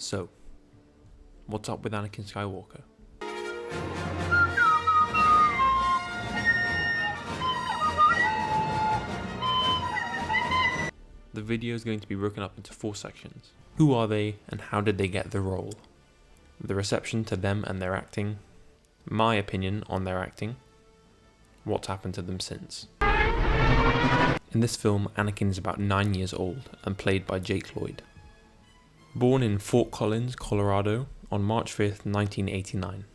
So, what's up with Anakin Skywalker? The video is going to be broken up into 4 sections. Who are they and how did they get the role? The reception to them and their acting, my opinion on their acting, what's happened to them since. In this film, Anakin is about 9 years old and played by Jake Lloyd. Born in Fort Collins, Colorado on March 5th, 1989.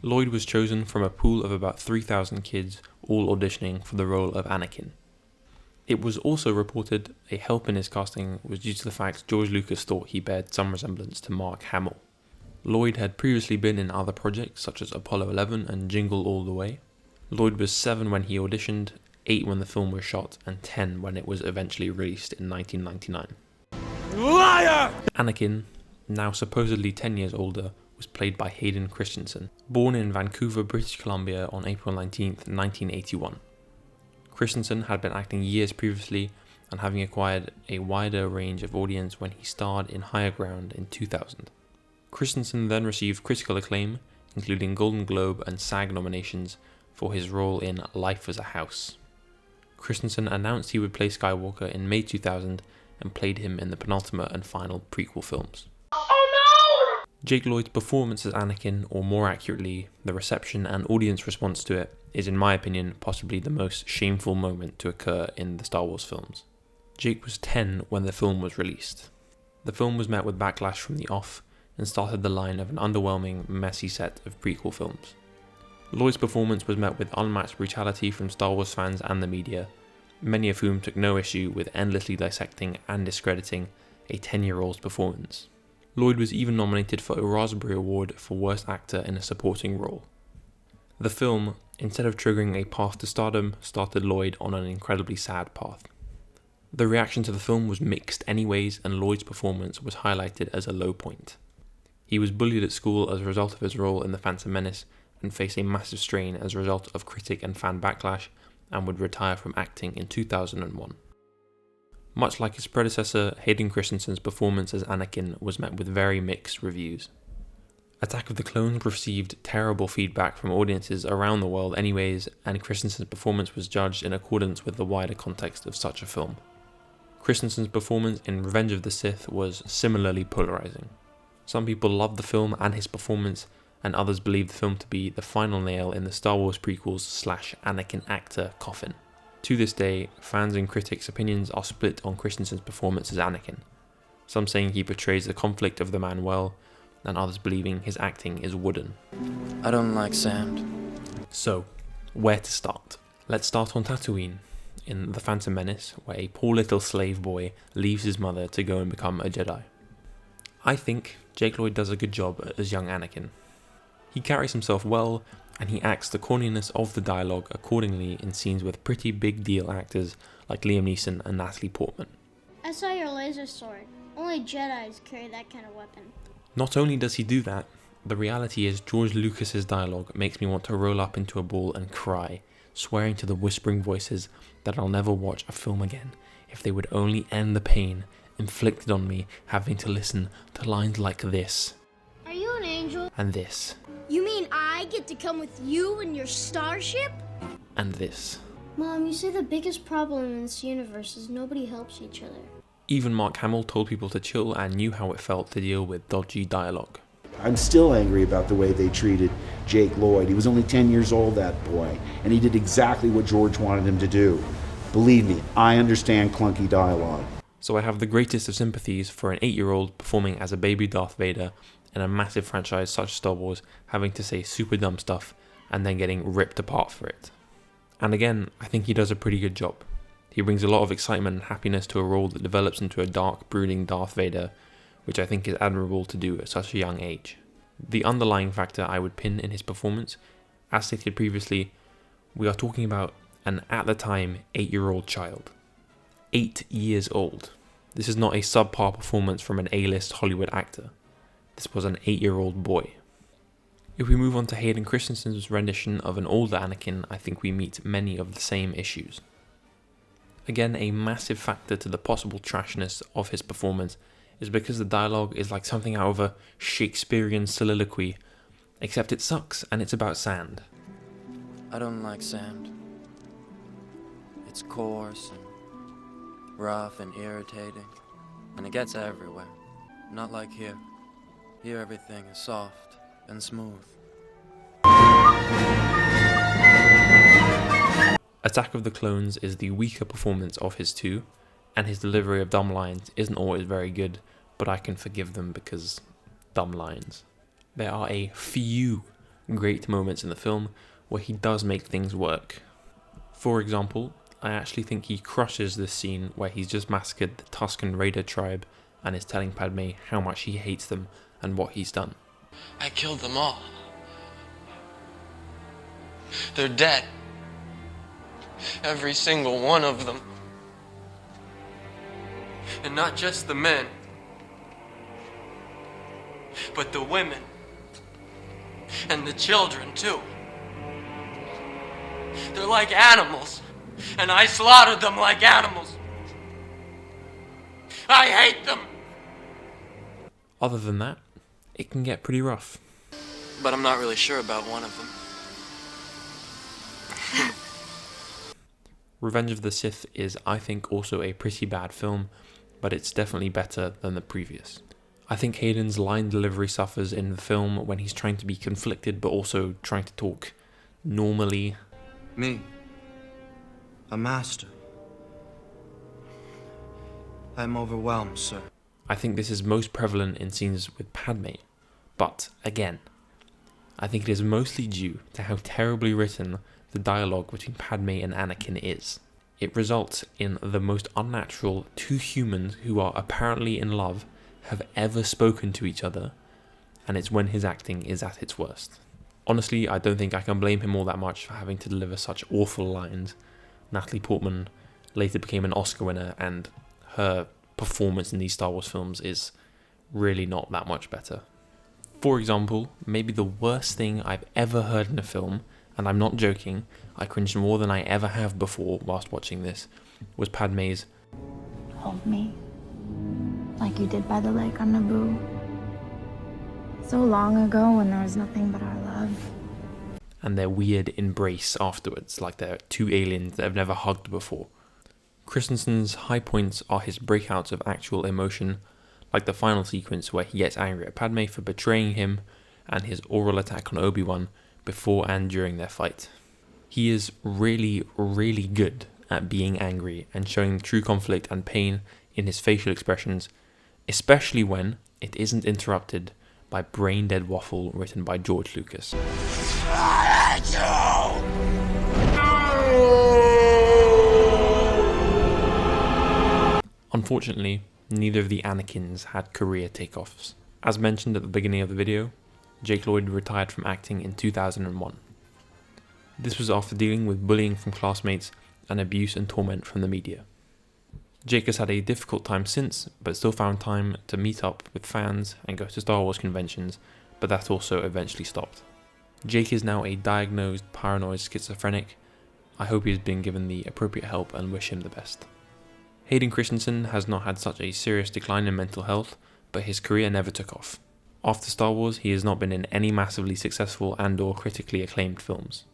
Lloyd was chosen from a pool of about 3,000 kids all auditioning for the role of Anakin. It was also reported a help in his casting was due to the fact George Lucas thought he bared some resemblance to Mark Hamill. Lloyd had previously been in other projects such as Apollo 11 and Jingle All the Way. Lloyd was 7 when he auditioned, 8 when the film was shot, and 10 when it was eventually released in 1999. Liar! Anakin, now supposedly 10 years older, was played by Hayden Christensen, born in Vancouver, British Columbia on April 19th, 1981. Christensen had been acting years previously and having acquired a wider range of audience when he starred in Higher Ground in 2000. Christensen then received critical acclaim, including Golden Globe and SAG nominations for his role in Life as a House. Christensen announced he would play Skywalker in May 2000 and played him in the penultimate and final prequel films. Oh no! Jake Lloyd's performance as Anakin, or more accurately, the reception and audience response to it, is in my opinion possibly the most shameful moment to occur in the Star Wars films. Jake was 10 when the film was released. The film was met with backlash from the off and started the line of an underwhelming, messy set of prequel films. Lloyd's performance was met with unmatched brutality from Star Wars fans and the media, many of whom took no issue with endlessly dissecting and discrediting a 10-year-old's performance. Lloyd was even nominated for a Raspberry Award for Worst Actor in a Supporting Role. The film, instead of triggering a path to stardom, started Lloyd on an incredibly sad path. The reaction to the film was mixed anyways, and Lloyd's performance was highlighted as a low point. He was bullied at school as a result of his role in The Phantom Menace and faced a massive strain as a result of critic and fan backlash, and would retire from acting in 2001. Much like his predecessor, Hayden Christensen's performance as Anakin was met with very mixed reviews. Attack of the Clones received terrible feedback from audiences around the world anyways, and Christensen's performance was judged in accordance with the wider context of such a film. Christensen's performance in Revenge of the Sith was similarly polarizing. Some people loved the film and his performance, and others believed the film to be the final nail in the Star Wars prequels / Anakin actor coffin. To this day, fans and critics' opinions are split on Christensen's performance as Anakin, some saying he portrays the conflict of the man well, and others believing his acting is wooden. I don't like sand. So, where to start? Let's start on Tatooine, in The Phantom Menace, where a poor little slave boy leaves his mother to go and become a Jedi. I think Jake Lloyd does a good job as young Anakin. He carries himself well, and he acts the corniness of the dialogue accordingly in scenes with pretty big deal actors like Liam Neeson and Natalie Portman. I saw your laser sword. Only Jedis carry that kind of weapon. Not only does he do that, the reality is George Lucas's dialogue makes me want to roll up into a ball and cry, swearing to the whispering voices that I'll never watch a film again if they would only end the pain inflicted on me having to listen to lines like this. Are you an angel? And this. You mean I get to come with you in your starship? And this. Mom, you say the biggest problem in this universe is nobody helps each other. Even Mark Hamill told people to chill and knew how it felt to deal with dodgy dialogue. I'm still angry about the way they treated Jake Lloyd. He was only 10 years old, that boy, and he did exactly what George wanted him to do. Believe me, I understand clunky dialogue. So I have the greatest of sympathies for an 8-year-old performing as a baby Darth Vader in a massive franchise such as Star Wars, having to say super dumb stuff and then getting ripped apart for it. And again, I think he does a pretty good job. He brings a lot of excitement and happiness to a role that develops into a dark, brooding Darth Vader, which I think is admirable to do at such a young age. The underlying factor I would pin in his performance, as stated previously, we are talking about an, at the time, 8-year-old child. 8 years old. This is not a subpar performance from an A-list Hollywood actor. This was an 8-year-old boy. If we move on to Hayden Christensen's rendition of an older Anakin, I think we meet many of the same issues. Again, a massive factor to the possible trashness of his performance is because the dialogue is like something out of a Shakespearean soliloquy, except it sucks and it's about sand. I don't like sand. It's coarse and rough and irritating, and it gets everywhere. Not like here. Here everything is soft and smooth. Attack of the Clones is the weaker performance of his two, and his delivery of dumb lines isn't always very good, but I can forgive them because dumb lines. There are a few great moments in the film where he does make things work. For example, I actually think he crushes this scene where he's just massacred the Tusken Raider tribe and is telling Padme how much he hates them and what he's done. I killed them all. They're dead. Every single one of them. And not just the men, but the women. And the children, too. They're like animals, and I slaughtered them like animals. I hate them! Other than that, it can get pretty rough. But I'm not really sure about one of them. Revenge of the Sith is, I think, also a pretty bad film, but it's definitely better than the previous. I think Hayden's line delivery suffers in the film when he's trying to be conflicted but also trying to talk normally. Me, a master. I'm overwhelmed, sir. I think this is most prevalent in scenes with Padme, but again, I think it is mostly due to how terribly written the dialogue between Padme and Anakin is. It results in the most unnatural two humans who are apparently in love have ever spoken to each other, and it's when his acting is at its worst. Honestly, I don't think I can blame him all that much for having to deliver such awful lines. Natalie Portman later became an Oscar winner, and her performance in these Star Wars films is really not that much better. For example, maybe the worst thing I've ever heard in a film, and I'm not joking, I cringed more than I ever have before whilst watching this, was Padme's "Hold me, like you did by the lake on Naboo. So long ago when there was nothing but our love." and their weird embrace afterwards, like they're two aliens that have never hugged before. Christensen's high points are his breakouts of actual emotion, like the final sequence where he gets angry at Padme for betraying him, and his oral attack on Obi-Wan before and during their fight. He is really, really good at being angry and showing true conflict and pain in his facial expressions, especially when it isn't interrupted by brain-dead waffle written by George Lucas. Unfortunately, neither of the Anakins had career takeoffs. As mentioned at the beginning of the video, Jake Lloyd retired from acting in 2001. This was after dealing with bullying from classmates and abuse and torment from the media. Jake has had a difficult time since, but still found time to meet up with fans and go to Star Wars conventions, but that also eventually stopped. Jake is now a diagnosed paranoid schizophrenic. I hope he has been given the appropriate help and wish him the best. Hayden Christensen has not had such a serious decline in mental health, but his career never took off. After Star Wars, he has not been in any massively successful and or critically acclaimed films.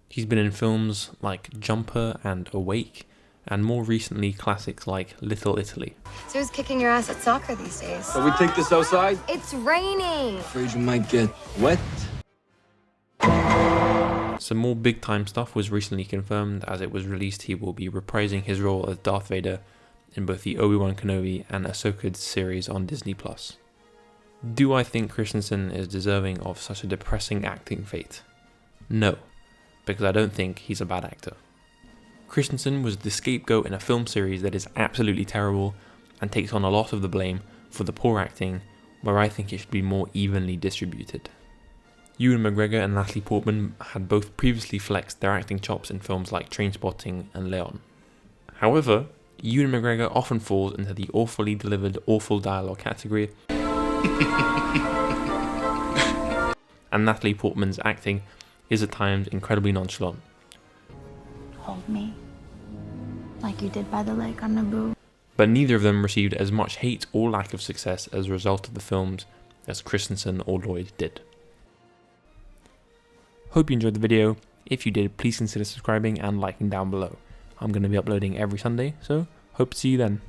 He's been in films like Jumper and Awake, and more recently classics like Little Italy. So who's kicking your ass at soccer these days? So we take this outside? It's raining! Afraid you might get wet. Some more big time stuff was recently confirmed. As it was released, he will be reprising his role as Darth Vader in both the Obi-Wan Kenobi and Ahsoka series on Disney+. Do I think Christensen is deserving of such a depressing acting fate? No, because I don't think he's a bad actor. Christensen was the scapegoat in a film series that is absolutely terrible and takes on a lot of the blame for the poor acting, where I think it should be more evenly distributed. Ewan McGregor and Natalie Portman had both previously flexed their acting chops in films like Trainspotting and Leon. However, Ewan McGregor often falls into the awfully delivered awful dialogue category, and Natalie Portman's acting is at times incredibly nonchalant. "Hold me, like you did by the lake on Naboo." but neither of them received as much hate or lack of success as a result of the films as Christensen or Lloyd did. Hope you enjoyed the video. If you did, please consider subscribing and liking down below. I'm going to be uploading every Sunday, so hope to see you then.